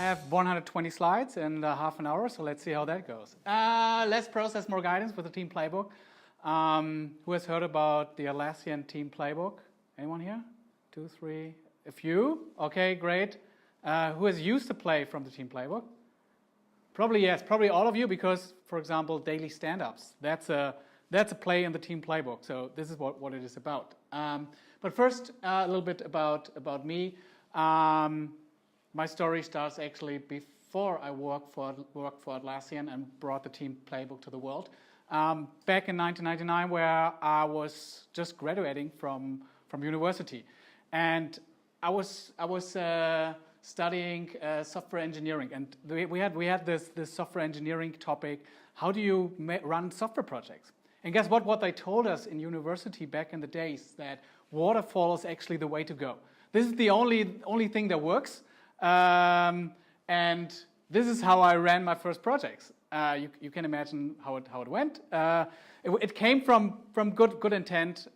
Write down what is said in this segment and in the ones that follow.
I have 120 slides in half an hour, so let's see how that goes. Less process, more guidance with the Team Playbook. Who has heard about the Atlassian Team Playbook? Anyone here? 2, 3, a few. Okay, great. Who has used the play from the Team Playbook? Probably yes, probably all of you, because, for example, daily stand-ups. That's a play in the Team Playbook. So this is what it is about. But first, a little bit about me. My story starts actually before I worked for Atlassian and brought the Team Playbook to the world. Back in 1999, where I was just graduating from university, and I was studying software engineering, and we had this software engineering topic. How do you run software projects? And guess what? What they told us in university back in the days, that waterfall is actually the way to go. This is the only thing that works, and this is how I ran my first projects. You can imagine how it went. It came from good intent.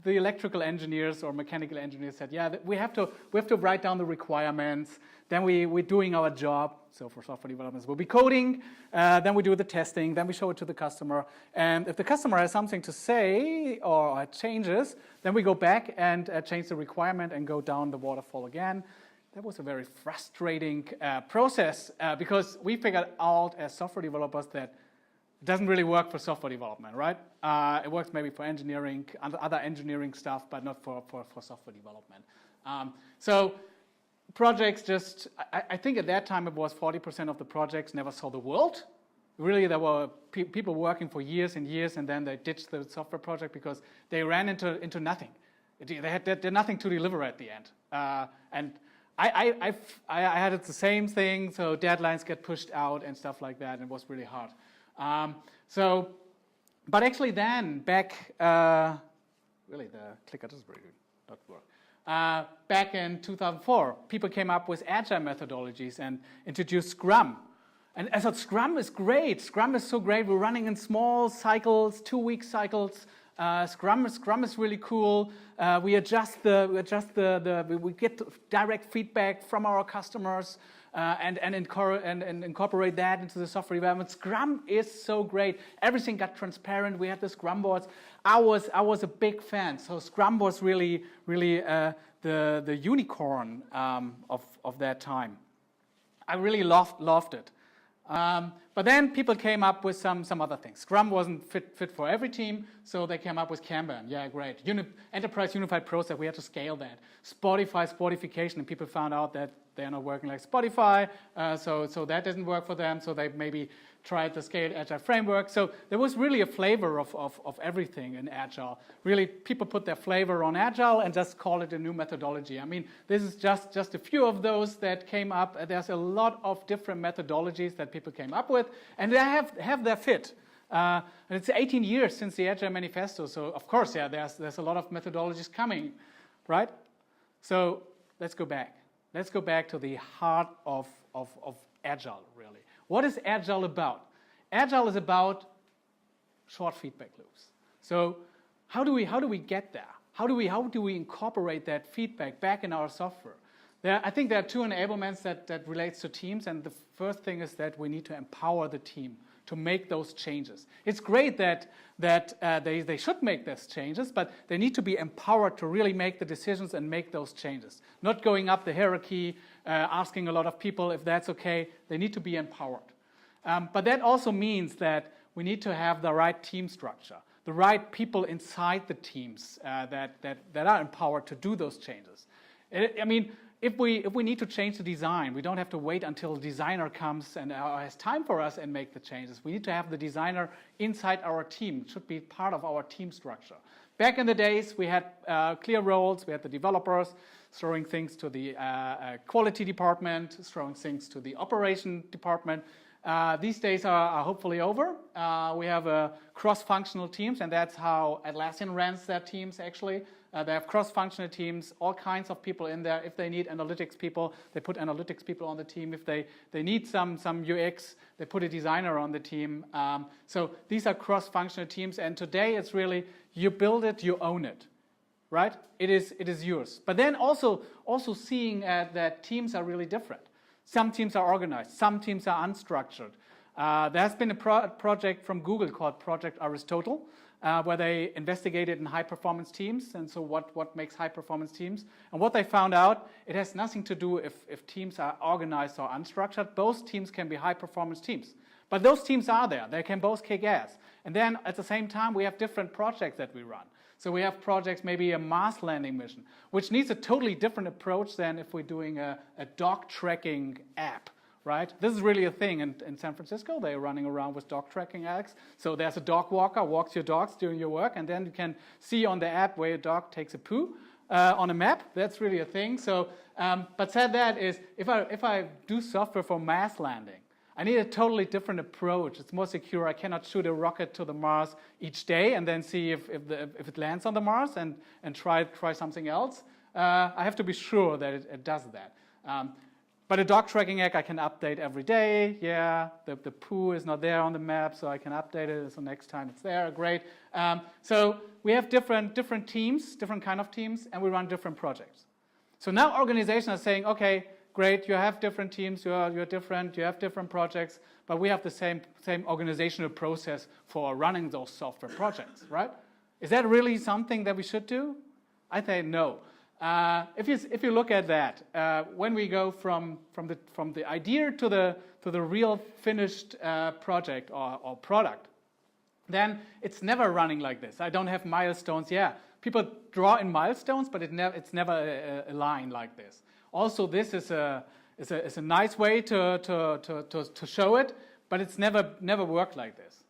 The electrical engineers or mechanical engineers said, yeah, we have to write down the requirements. Then we're doing our job. So for software developers, we'll be coding. Then we do the testing. Then we show it to the customer. And if the customer has something to say or changes, then we go back and change the requirement and go down the waterfall again. That was a very frustrating process because we figured out as software developers that it doesn't really work for software development, right? It works maybe for engineering, other engineering stuff, but not for software development. So projects just, I think at that time it was 40% of the projects never saw the world. Really, there were people working for years and years, and then they ditched the software project because they ran into nothing. They had nothing to deliver at the end. And I had it the same thing, so deadlines get pushed out and stuff like that, and it was really hard. But actually then, back, really the clicker does very good, not work. Back in 2004, people came up with agile methodologies and introduced Scrum. And I thought, Scrum is great. Scrum is so great. We're running in small cycles, 2-week cycles. Scrum is really cool. We get direct feedback from our customers and incorporate that into the software development. Scrum is so great. Everything got transparent. We had the Scrum boards. I was a big fan. So Scrum was really the unicorn of that time. I really loved it. But then people came up with some other things. Scrum wasn't fit for every team, so they came up with Kanban. Yeah, great. Enterprise Unified Process, we had to scale that. Spotification, and people found out that they're not working like Spotify, so that didn't work for them, so they maybe tried the Scaled Agile framework. So there was really a flavor of everything in Agile. Really, people put their flavor on Agile and just call it a new methodology. I mean, this is just a few of those that came up. There's a lot of different methodologies that people came up with, and they have their fit. And it's 18 years since the Agile Manifesto, so of course, yeah, there's a lot of methodologies coming, right? So let's go back. Let's go back to the heart of Agile, really. What is Agile about? Agile is about short feedback loops. So how do we get there? How do we incorporate that feedback back in our software? I think there are two enablements that relates to teams, and the first thing is that we need to empower the team to make those changes. It's great that they should make those changes, but they need to be empowered to really make the decisions and make those changes. Not going up the hierarchy, asking a lot of people if that's okay. They need to be empowered. But that also means that we need to have the right team structure, the right people inside the teams that are empowered to do those changes. I mean, if we need to change the design, we don't have to wait until the designer comes and has time for us and make the changes. We need to have the designer inside our team. It should be part of our team structure. Back in the days, we had clear roles. We had the developers throwing things to the quality department, throwing things to the operation department. These days are hopefully over. We have cross-functional teams, and that's how Atlassian runs their teams, actually. They have cross-functional teams, all kinds of people in there. If they need analytics people, they put analytics people on the team. If they need some UX, they put a designer on the team. So these are cross-functional teams, and today it's really, you build it, you own it, right? It is yours. But then also seeing that teams are really different. Some teams are organized. Some teams are unstructured. There has been a project from Google called Project Aristotle, where they investigated in high-performance teams, and so what makes high-performance teams. And what they found out, it has nothing to do if teams are organized or unstructured. Both teams can be high-performance teams. But those teams are there. They can both kick ass. And then at the same time, we have different projects that we run. So we have projects, maybe a Mars landing mission, which needs a totally different approach than if we're doing a dog tracking app. Right? This is really a thing in San Francisco. They're running around with dog tracking apps. So there's a dog walker, walks your dogs during your work, and then you can see on the app where your dog takes a poo on a map. That's really a thing. So, but said that is, if I do software for Mars landing, I need a totally different approach. It's more secure. I cannot shoot a rocket to the Mars each day and then see if it lands on the Mars and try something else. I have to be sure that it does that. But a dog tracking app I can update every day. Yeah, the poo is not there on the map, so I can update it. So next time it's there, great. So we have different teams, different kind of teams, and we run different projects. So now organizations are saying, okay, great, you have different teams, you're different, you have different projects, but we have the same organizational process for running those software projects, right? Is that really something that we should do? I think no. If you look at that, when we go from the idea to the real finished project or product, then it's never running like this. I don't have milestones. Yeah, people draw in milestones, but it's never a line like this. Also, this is a nice way to show it, but it's never worked like this.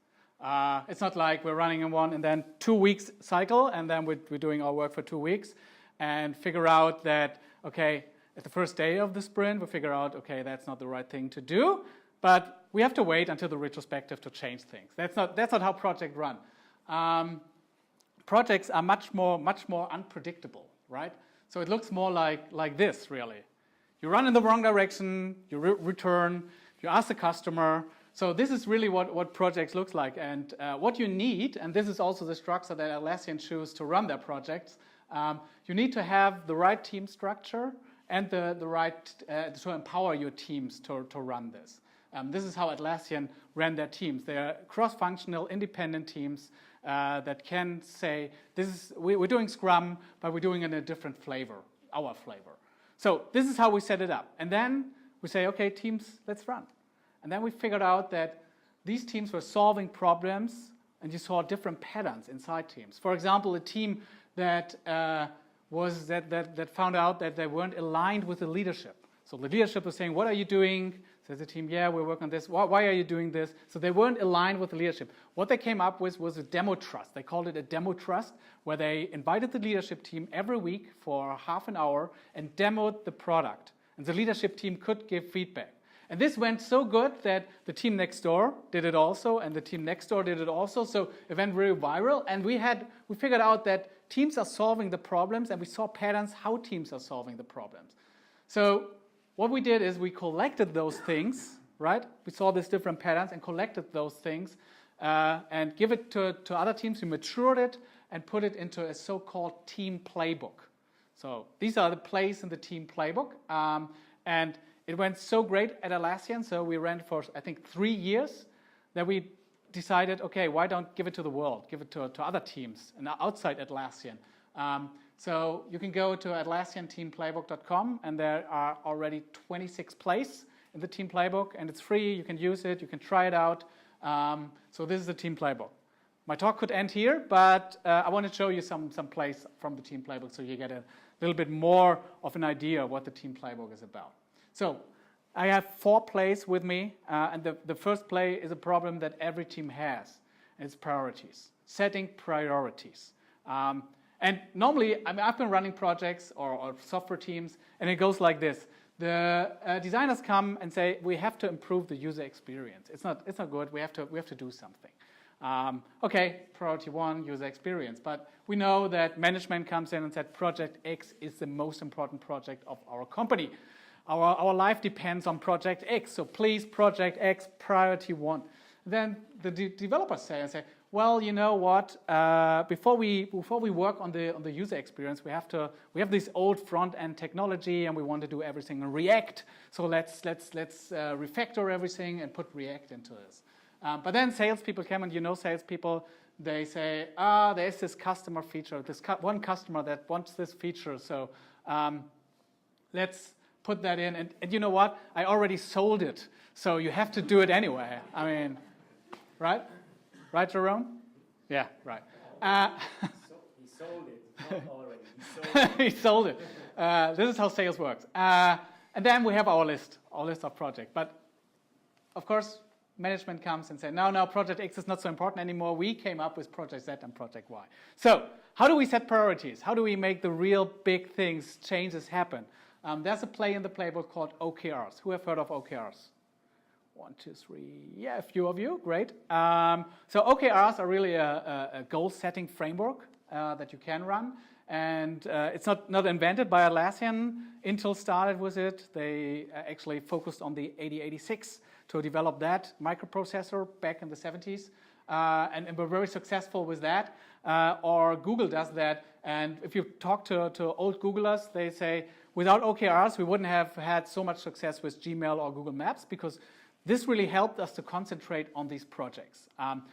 It's not like we're running in one and then 2 weeks cycle, and then we're doing our work for 2 weeks. And figure out that, okay, at the first day of the sprint, we figure out, okay, that's not the right thing to do, but we have to wait until the retrospective to change things. That's not how projects run. Projects are much more unpredictable, right? So it looks more like this, really. You run in the wrong direction, you return, you ask the customer. So this is really what projects looks like. And what you need, and this is also the structure that Atlassian choose to run their projects, you need to have the right team structure and the right to empower your teams to run this. This is how Atlassian ran their teams. They are cross-functional, independent teams that can say, we're doing Scrum, but we're doing it in a different flavor, our flavor. So this is how we set it up. And then we say, okay, teams, let's run. And then we figured out that these teams were solving problems, and you saw different patterns inside teams. For example, a team that found out that they weren't aligned with the leadership. So the leadership was saying, what are you doing? Says the team, yeah, we're working on this. Why are you doing this? So they weren't aligned with the leadership. What they came up with was a demo trust. They called it a demo trust, where they invited the leadership team every week for half an hour and demoed the product. And the leadership team could give feedback. And this went so good that the team next door did it also, and the team next door did it also. So it went really viral, and we figured out that teams are solving the problems, and we saw patterns how teams are solving the problems. So what we did is we collected those things, right? We saw these different patterns and collected those things and give it to other teams who matured it and put it into a so-called Team Playbook. So these are the plays in the Team Playbook. And it went so great at Atlassian, so we ran for, I think, 3 years, that we decided, okay, why don't give it to the world? Give it to other teams and outside Atlassian. So you can go to atlassianteamplaybook.com, and there are already 26 plays in the Team Playbook, and it's free. You can use it. You can try it out. So this is the Team Playbook. My talk could end here, but I want to show you some plays from the Team Playbook so you get a little bit more of an idea of what the Team Playbook is about. So I have 4 plays with me, and the first play is a problem that every team has. It's priorities, setting priorities. And normally, I've been running projects or software teams, and it goes like this. The designers come and say, we have to improve the user experience. It's not good. We have to do something. Okay, priority 1, user experience. But we know that management comes in and said, Project X is the most important project of our company. Our life depends on Project X, so please, Project X, priority 1. Then the developers say, well, you know what? Before we work on the user experience, we have this old front end technology, and we want to do everything in React. So let's refactor everything and put React into this. But then salespeople come, and salespeople, they say, there's this customer feature, this one customer that wants this feature. So let's put that in. And you know what? I already sold it. So you have to do it anyway. I mean, right? Right, Jerome? Yeah, right. He sold it, not already. He sold it. He sold it. This is how sales works. And then we have our list of projects. But of course, management comes and says, no, project X is not so important anymore. We came up with project Z and project Y. So how do we set priorities? How do we make the real big things, changes happen? There's a play in the playbook called OKRs. Who have heard of OKRs? 1, 2, 3. Yeah, a few of you. Great. So OKRs are really a goal-setting framework that you can run. And it's not invented by Atlassian. Intel started with it. They actually focused on the 8086 to develop that microprocessor back in the 70s. And were very successful with that. Or Google does that. And if you talk to old Googlers, they say, without OKRs, we wouldn't have had so much success with Gmail or Google Maps, because this really helped us to concentrate on these projects.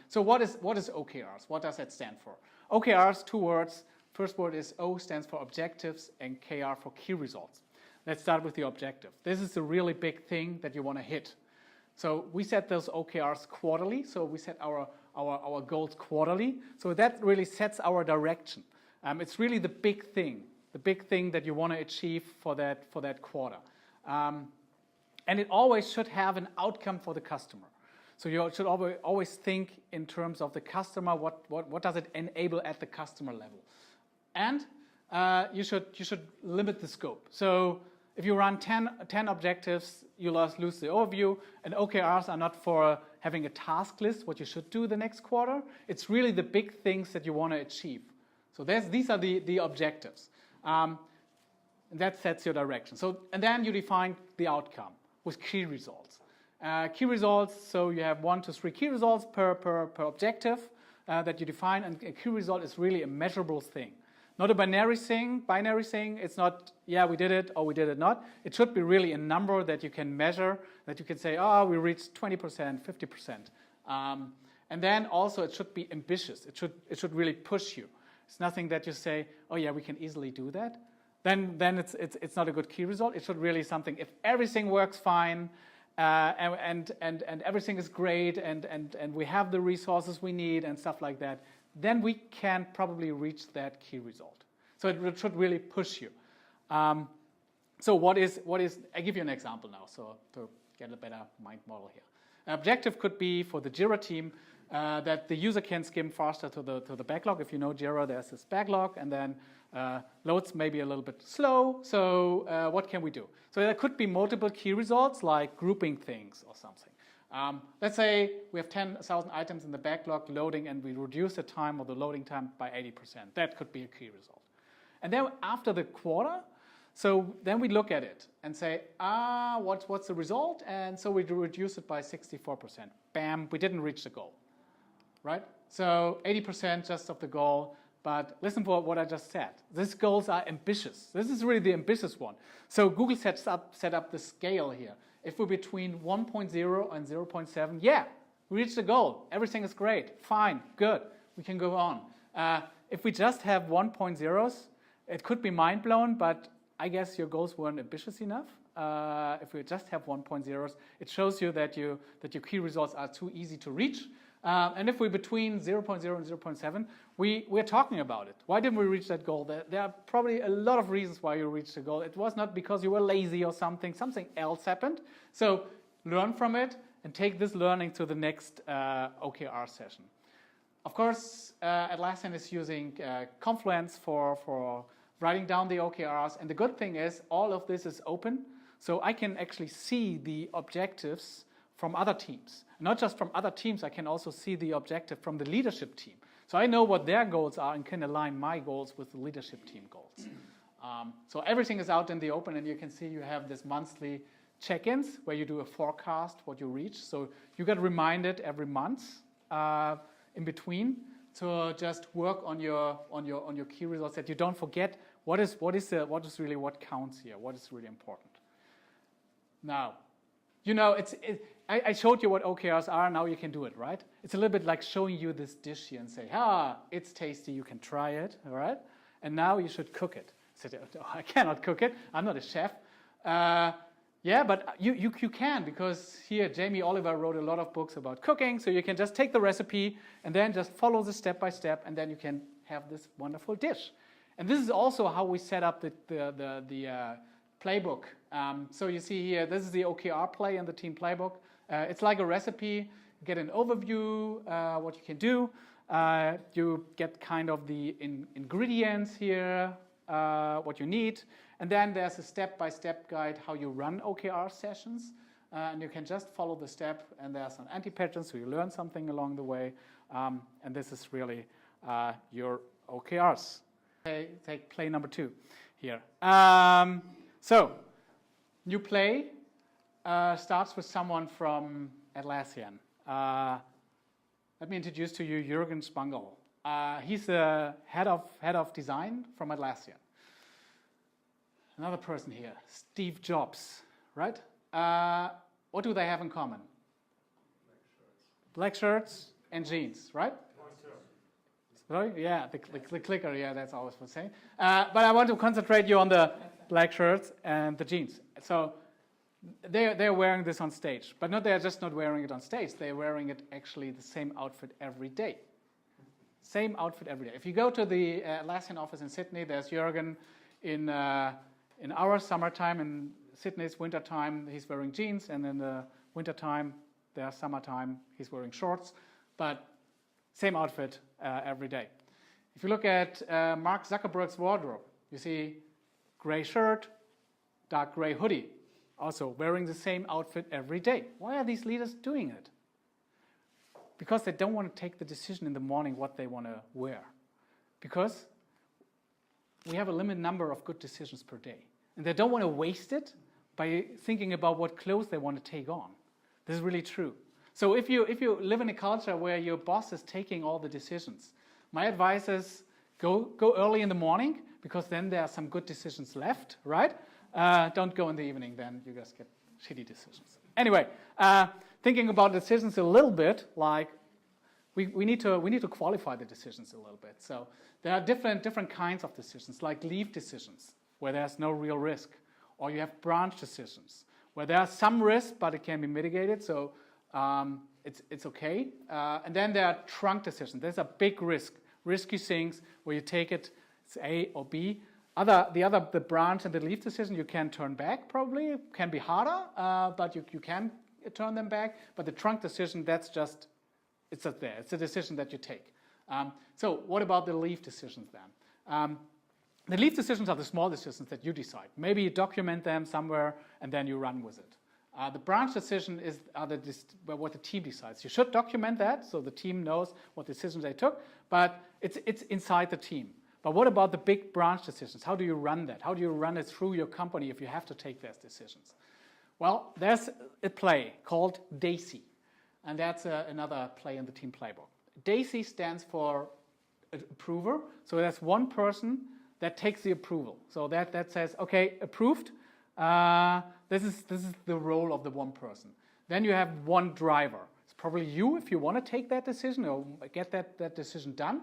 So what is OKRs? What does that stand for? OKRs, 2 words. First word is O, stands for objectives, and KR for key results. Let's start with the objective. This is the really big thing that you want to hit. So we set those OKRs quarterly. So we set our goals quarterly. So that really sets our direction. It's really the big thing that you want to achieve for that quarter. And it always should have an outcome for the customer. So you should always think in terms of the customer. What does it enable at the customer level? And you should limit the scope. So if you run 10 objectives, you lose the overview. And OKRs are not for having a task list, what you should do the next quarter. It's really the big things that you want to achieve. So these are the objectives. And that sets your direction. So, and then you define the outcome with key results. Key results, so you have 1 to 3 key results per objective that you define, and a key result is really a measurable thing. Not a binary thing. It's not, yeah, we did it or we did it not. It should be really a number that you can measure, that you can say, we reached 20%, 50%. And then also it should be ambitious. It should really push you. It's nothing that you say, oh yeah, we can easily do that. Then it's not a good key result. It should really something, if everything works fine, and everything is great, and we have the resources we need and stuff like that, then we can probably reach that key result. So it should really push you. So what is? I give you an example now, so to get a better mind model here. An objective could be for the Jira team that the user can skim faster to the backlog. If you know Jira, there's this backlog, and then loads maybe a little bit slow. So what can we do? So there could be multiple key results, like grouping things or something. Let's say we have 10,000 items in the backlog loading, and we reduce the time or the loading time by 80%. That could be a key result. And then after the quarter, so then we look at it and say, what's the result? And so we reduce it by 64%. Bam, we didn't reach the goal, right? So 80% just of the goal. But listen for what I just said. These goals are ambitious. This is really the ambitious one. So Google set up the scale here. If we're between 1.0 and 0.7, yeah, we reached the goal. Everything is great, fine, good. We can go on. If we just have 1.0s, it could be mind blown, but I guess your goals weren't ambitious enough. If we just have 1.0s, it shows you that your key results are too easy to reach. And if we're between 0.0 and 0.7, we're talking about it. Why didn't we reach that goal? There are probably a lot of reasons why you reached the goal. It was not because you were lazy or something. Something else happened. So learn from it and take this learning to the next OKR session. Of course, Atlassian is using Confluence for writing down the OKRs. And the good thing is all of this is open. So I can actually see the objectives from other teams. Not just from other teams, I can also see the objective from the leadership team. So I know what their goals are and can align my goals with the leadership team goals. So everything is out in the open, and you can see you have this monthly check-ins where you do a forecast, what you reach. So you get reminded every month. in between to just work on your key results, that you don't forget what is really what counts here, what is really important. Now, you know, I showed you what OKRs are. Now you can do it, right? It's a little bit like showing you this dish here and say, it's tasty. You can try it, all right? And now you should cook it. I said, oh, I cannot cook it. I'm not a chef. Yeah, but you can, because here Jamie Oliver wrote a lot of books about cooking. So you can just take the recipe and then just follow the step by step, and then you can have this wonderful dish. And this is also how we set up the playbook. So you see here, this is the OKR play in the Team Playbook. It's like a recipe. You get an overview, what you can do. You get kind of the ingredients here, what you need. And then there's a step-by-step guide how you run OKR sessions. And you can just follow the step, and there's an anti-pattern, so you learn something along the way. And this is really your OKRs. Okay, take play number 2 here. So, new play starts with someone from Atlassian. Let me introduce to you Jürgen Spangl. He's the head of design from Atlassian. Another person here, Steve Jobs, right? What do they have in common? Black shirts and jeans, right? Sorry? Yeah, the clicker, yeah, that's always what I'm saying. But I want to concentrate you on the black shirts and the jeans. So they're wearing this on stage, but they're just not wearing it on stage. They're wearing it actually the same outfit every day. Same outfit every day. If you go to the Atlassian office in Sydney, there's Jürgen in our summertime. In Sydney's wintertime, he's wearing jeans, and in the wintertime, their summertime, he's wearing shorts. But same outfit every day. If you look at Mark Zuckerberg's wardrobe, you see gray shirt, dark gray hoodie, also wearing the same outfit every day. Why are these leaders doing it? Because they don't want to take the decision in the morning what they want to wear. Because we have a limited number of good decisions per day. And they don't want to waste it by thinking about what clothes they want to take on. This is really true. So if you live in a culture where your boss is taking all the decisions, my advice is go early in the morning, because then there are some good decisions left, right? Don't go in the evening, then you just get shitty decisions. Anyway, thinking about decisions a little bit, like we need to qualify the decisions a little bit. So there are different kinds of decisions, like leave decisions, where there's no real risk, or you have branch decisions, where there are some risk, but it can be mitigated. So it's okay. And then there are trunk decisions. There's a big risk, risky things where you take it, it's A or B. The branch and the leave decision, you can turn back probably. It can be harder, but you can turn them back. But the trunk decision, it's just there. It's a decision that you take. So what about the leave decisions then? The leave decisions are the small decisions that you decide. Maybe you document them somewhere and then you run with it. The branch decision is what the team decides. You should document that so the team knows what decisions they took, but it's inside the team. But what about the big branch decisions? How do you run that? How do you run it through your company if you have to take those decisions? Well, there's a play called DACI, and that's another play in the Team Playbook. DACI stands for approver, so that's one person that takes the approval. So that says, okay, approved. This is the role of the one person. Then you have one driver. It's probably you if you want to take that decision or get that decision done,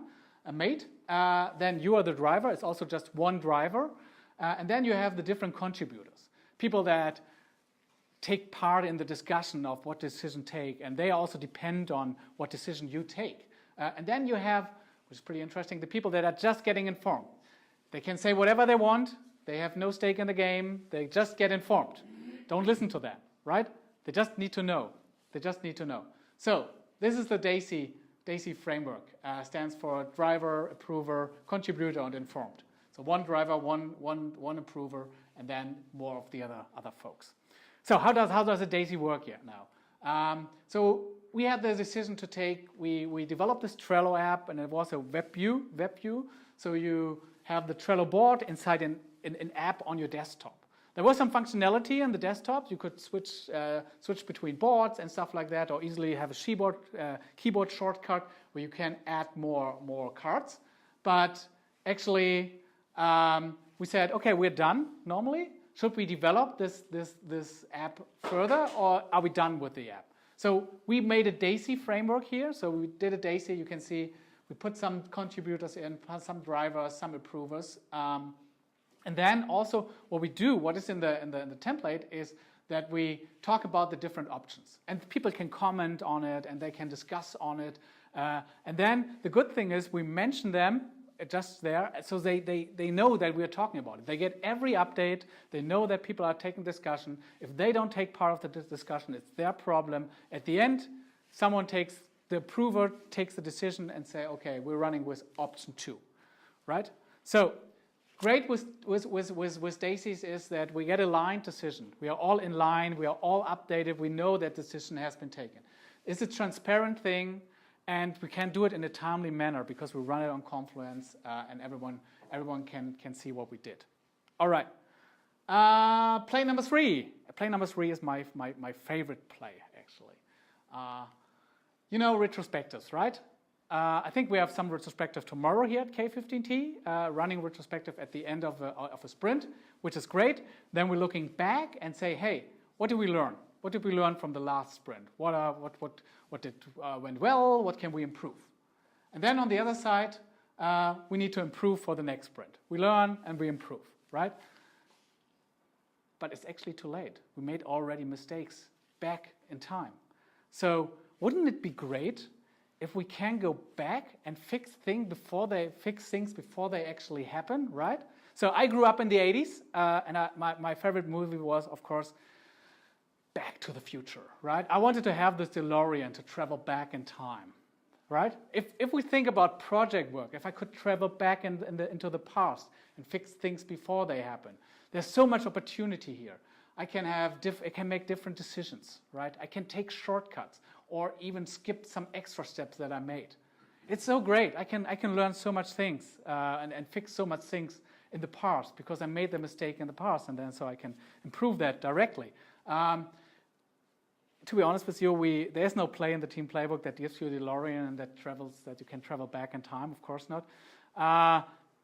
made. Then you are the driver. It's also just one driver. And then you have the different contributors, people that take part in the discussion of what decision take, and they also depend on what decision you take. And then you have, which is pretty interesting, the people that are just getting informed. They can say whatever they want. They have no stake in the game. They just get informed. Don't listen to them, right? They just need to know. They just need to know. So this is the DACI framework. Stands for driver, approver, contributor, and informed. So one driver, one approver, and then more of the other folks. So how does a DACI work here now? So we had the decision to take. We developed this Trello app, and it was a web view. So you have the Trello board inside an app on your desktop. There was some functionality in the desktop. You could switch between boards and stuff like that, or easily have a keyboard shortcut where you can add more cards. But actually, we said, okay, we're done normally. Should we develop this app further, or are we done with the app? So we made a Desi framework here. So we did a Desi. You can see we put some contributors in, some drivers, some approvers. And then also what we do, what is in the template, is that we talk about the different options. And people can comment on it, and they can discuss on it. And then the good thing is we mention them just there, so they know that we are talking about it. They get every update. They know that people are taking discussion. If they don't take part of the discussion, it's their problem. At the end, the approver takes the decision and say, okay, we're running with option 2, right? So great with DACIs is that we get a line decision. We are all in line. We are all updated. We know that decision has been taken. It's a transparent thing. And we can do it in a timely manner because we run it on Confluence, and everyone can see what we did. All right. Play number 3. Play number 3 is my favorite play, actually. You know retrospectives, right? I think we have some retrospective tomorrow here at K15t, running retrospective at the end of a sprint, which is great. Then we're looking back and say, hey, what did we learn? What did we learn from the last sprint? What went well? What can we improve? And then on the other side, we need to improve for the next sprint. We learn and we improve, right? But it's actually too late. We made already mistakes back in time. So wouldn't it be great if we can go back and fix things before they actually happen, right? So I grew up in the 80s, and my favorite movie was, of course, Back to the Future, right? I wanted to have this DeLorean to travel back in time, right? If we think about project work, if I could travel back into the past and fix things before they happen, there's so much opportunity here. I can make different decisions, right? I can take shortcuts or even skip some extra steps that I made. It's so great. I can learn so much things and fix so much things in the past because I made the mistake in the past, and then so I can improve that directly. To be honest with you, there's no play in the Team Playbook that gives you a DeLorean and that you can travel back in time. Of course not.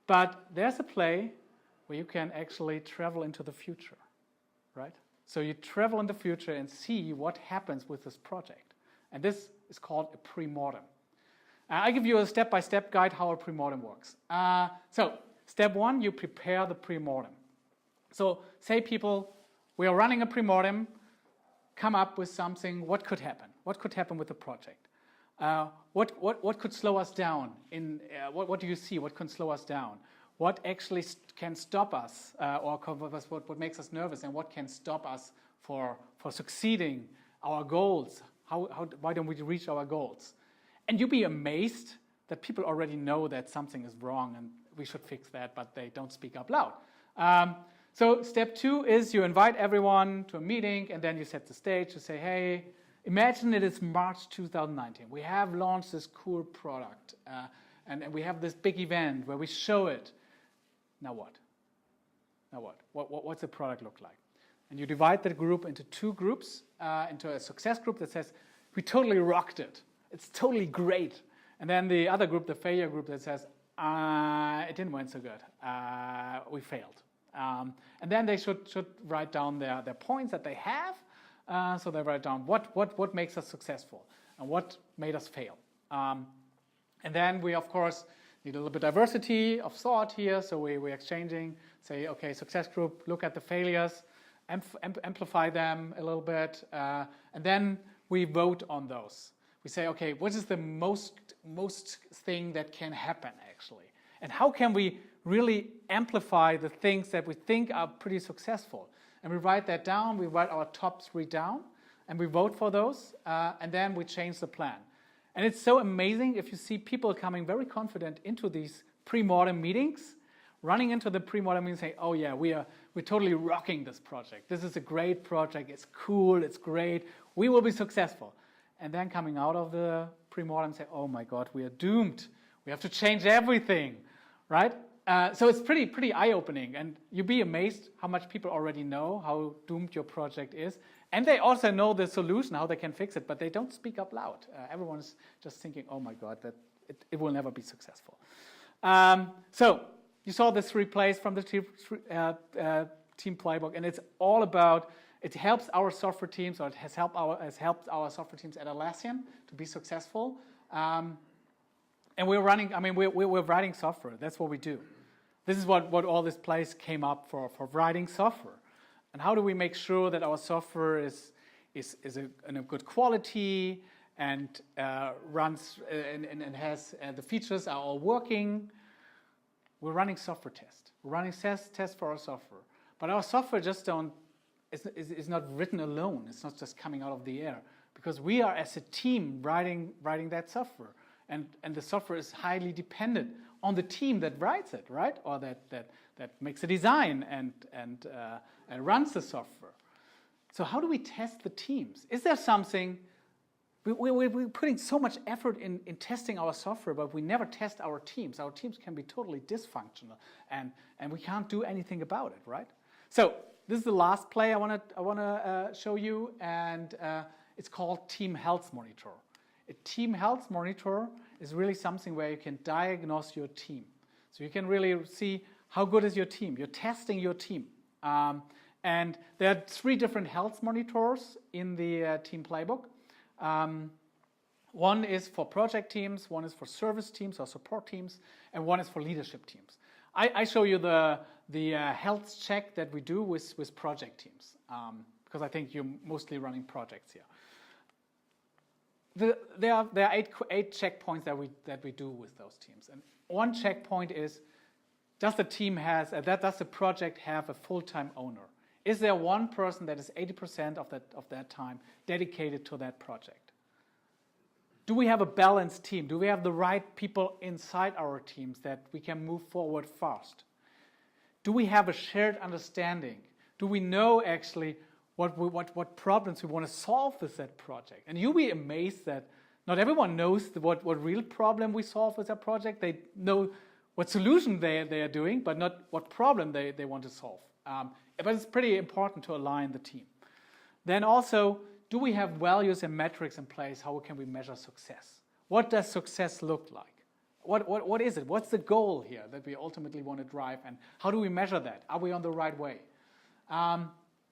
But there's a play where you can actually travel into the future, right? So you travel in the future and see what happens with this project. And this is called a pre-mortem. I give you a step-by-step guide how a pre-mortem works. So step 1, you prepare the pre-mortem. So say people, we are running a pre-mortem, come up with something, what could happen? What could happen with the project? What could slow us down? What do you see? What can slow us down? What actually can stop us, or what makes us nervous, and what can stop us for succeeding our goals? Why don't we reach our goals? And you'd be amazed that people already know that something is wrong and we should fix that, but they don't speak up loud. So step 2 is you invite everyone to a meeting, and then you set the stage. You say, hey, imagine it is March 2019. We have launched this cool product, and we have this big event where we show it. Now what? Now what? What's the product look like? And you divide the group into 2 groups, into a success group that says, we totally rocked it. It's totally great. And then the other group, the failure group, that says, it didn't went so good. We failed. And then they should write down their points that they have. So they write down what makes us successful and what made us fail. And then we, of course, need a little bit of diversity of thought here. So we're exchanging, say, okay, success group, look at the failures, amplify them a little bit, and then we vote on those. We say, okay, what is the most thing that can happen, actually? And how can we really amplify the things that we think are pretty successful? And we write that down, we write our top 3 down, and we vote for those, and then we change the plan. And it's so amazing if you see people coming very confident into these pre-mortem meetings, running into the pre-mortem meetings saying, oh yeah, we're totally rocking this project. This is a great project, it's cool, it's great, we will be successful. And then coming out of the pre-mortem say, oh my God, we are doomed. We have to change everything, right? So it's pretty eye-opening, and you'd be amazed how much people already know how doomed your project is, and they also know the solution, how they can fix it, but they don't speak up loud. Everyone's just thinking, "Oh my God, that it will never be successful." So you saw this replace from the Team Playbook, and it's all about. It helps our software teams, or it has helped our software teams at Atlassian to be successful. And we're running. I mean, we're writing software. That's what we do. This is what all this place came up for writing software. And how do we make sure that our software is in a good quality and runs and has the features are all working? We're running software tests. We're running tests for our software. But our software just is not written alone. It's not just coming out of the air, because we are as a team writing that software. And the software is highly dependent on the team that writes it, right? Or that makes a design and runs the software. So how do we test the teams? Is there something? We're putting so much effort in testing our software, but we never test our teams. Our teams can be totally dysfunctional, and we can't do anything about it, right? So this is the last play I want to show you, and it's called Team Health Monitor. A team health monitor is really something where you can diagnose your team. So you can really see how good is your team. You're testing your team. And there are 3 different health monitors in the Team Playbook. One is for project teams, one is for service teams or support teams, and one is for leadership teams. I show you the health check that we do with project teams, because I think you're mostly running projects here. There are 8 checkpoints that we do with those teams, and one checkpoint is: does the project have a full-time owner? Is there one person that is 80% of that time dedicated to that project? Do we have a balanced team? Do we have the right people inside our teams that we can move forward fast? Do we have a shared understanding? Do we know actually what problems we want to solve with that project? And you'll be amazed that not everyone knows what real problem we solve with that project. They know what solution they are doing, but not what problem they want to solve. But it's pretty important to align the team. Then also, do we have values and metrics in place? How can we measure success? What does success look like? What is it? What's the goal here that we ultimately want to drive? And how do we measure that? Are we on the right way?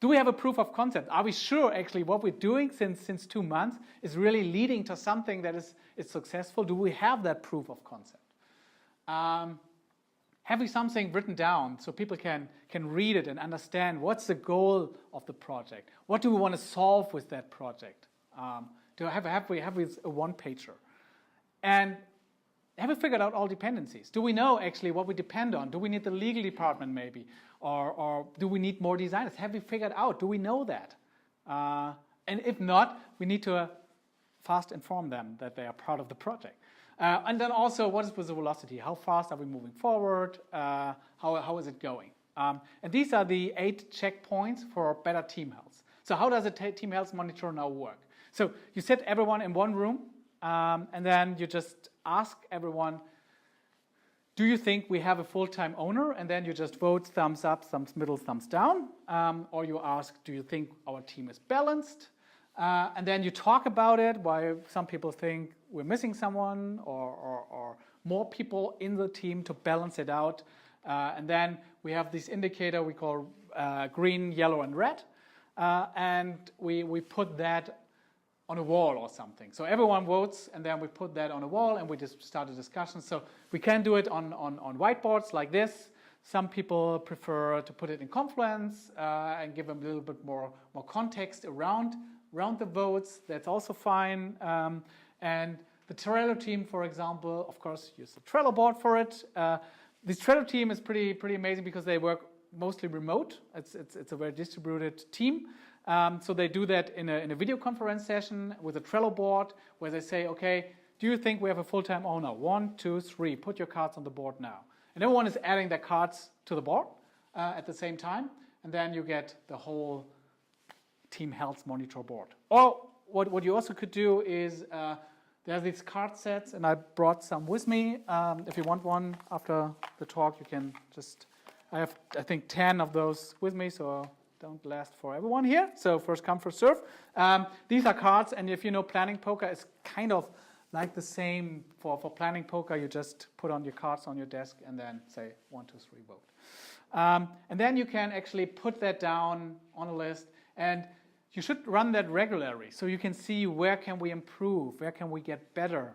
Do we have a proof of concept? Are we sure actually what we're doing since 2 months is really leading to something that is successful? Do we have that proof of concept? Have we something written down so people can read it and understand what's the goal of the project? What do we want to solve with that project? Have we a one-pager? And have we figured out all dependencies? Do we know actually what we depend on? Do we need the legal department maybe? Or do we need more designers? Have we figured out? Do we know that? And if not, we need to fast inform them that they are part of the project. And then also, what is with the velocity? How fast are we moving forward? How is it going? And these are the 8 checkpoints for better team health. So how does a team health monitor now work? So you set everyone in one room, and then you just ask everyone, do you think we have a full-time owner? And then you just vote thumbs up, thumbs middle, thumbs down. Or you ask, do you think our team is balanced? And then you talk about it, why some people think we're missing someone or more people in the team to balance it out. And then we have this indicator we call green, yellow, and red. And we put that on a wall or something. So everyone votes, and then we put that on a wall, and we just start a discussion. So we can do it on whiteboards like this. Some people prefer to put it in Confluence and give them a little bit more context around the votes. That's also fine. And the Trello team, for example, of course, use the Trello board for it. This Trello team is pretty amazing because they work mostly remote. It's a very distributed team. So they do that in a video conference session with a Trello board where they say, okay, do you think we have a full-time owner? 1, 2, 3, put your cards on the board now. And everyone is adding their cards to the board at the same time. And then you get the whole team health monitor board. Or what you also could do is there's these card sets, and I brought some with me. If you want one after the talk, you can just, I have, I think, 10 of those with me, so don't last for everyone here. So first come, first serve. These are cards, and if you know planning poker, it's kind of like the same for planning poker. You just put on your cards on your desk and then say 1, 2, 3, vote. And then you can actually put that down on a list, and you should run that regularly so you can see where can we improve, where can we get better,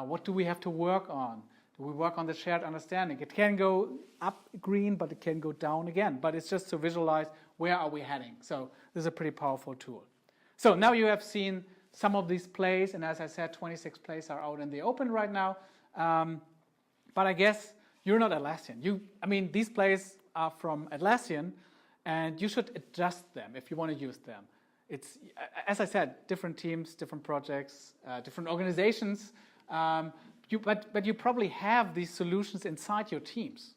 what do we have to work on. Do we work on the shared understanding? It can go up green, but it can go down again. But it's just to visualize where are we heading. So this is a pretty powerful tool. So now you have seen some of these plays, and as I said, 26 plays are out in the open right now. But I guess you're not Atlassian. I mean, these plays are from Atlassian, and you should adjust them if you want to use them. It's, as I said, different teams, different projects, different organizations. But you probably have these solutions inside your teams.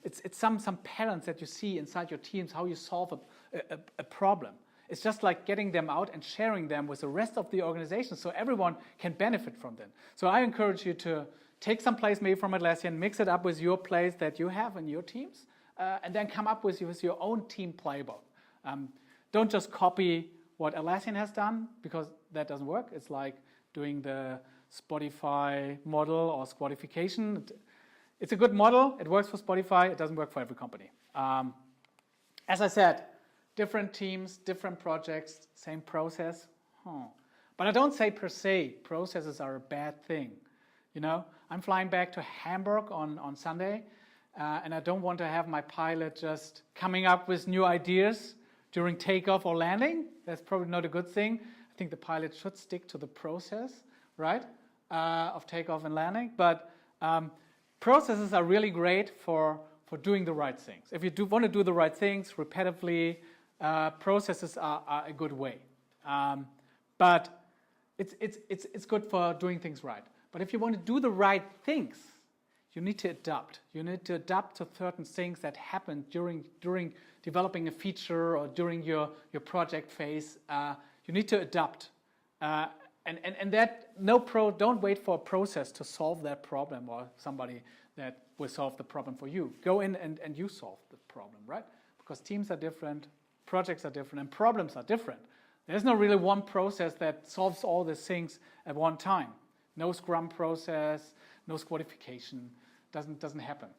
It's some patterns that you see inside your teams, how you solve a problem. It's just like getting them out and sharing them with the rest of the organization so everyone can benefit from them. So I encourage you to take some plays maybe from Atlassian, mix it up with your plays that you have in your teams, and then come up with your own team playbook. Don't just copy what Atlassian has done, because that doesn't work. It's like doing the Spotify model or squadification. It's a good model. It works for Spotify. It doesn't work for every company. As I said, different teams, different projects, same process. But I don't say per se processes are a bad thing. You know, I'm flying back to Hamburg on Sunday, and I don't want to have my pilot just coming up with new ideas during takeoff or landing. That's probably not a good thing. I think the pilot should stick to the process, right, of takeoff and landing. But processes are really great for doing the right things. If you want to do the right things repetitively, processes are a good way. But it's good for doing things right. But if you want to do the right things, you need to adapt. You need to adapt to certain things that happen during developing a feature or during your project phase. You need to adapt. And that don't wait for a process to solve that problem or somebody that will solve the problem for you. Go in and you solve the problem, right? Because teams are different, projects are different, and problems are different. There's not really one process that solves all these things at one time. No Scrum process, no squadification, doesn't happen.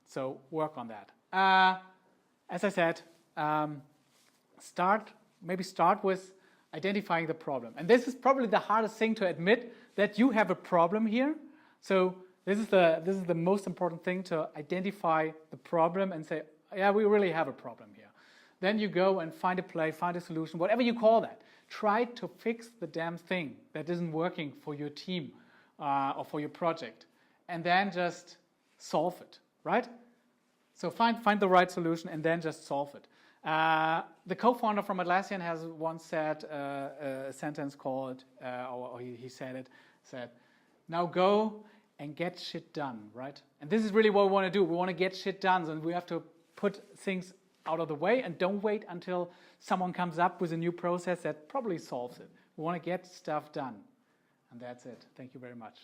So work on that. As I said, start with identifying the problem. And this is probably the hardest thing to admit, that you have a problem here. So this is the most important thing, to identify the problem and say, yeah, we really have a problem here. Then you go and find a play, find a solution, whatever you call that. Try to fix the damn thing that isn't working for your team or for your project, and then just solve it, right? So find the right solution and then just solve it. The co-founder from Atlassian has once said a sentence called, or he said, now go and get shit done, right? And this is really what we want to do. We want to get shit done, and we have to put things out of the way and don't wait until someone comes up with a new process that probably solves it. We want to get stuff done. And that's it. Thank you very much.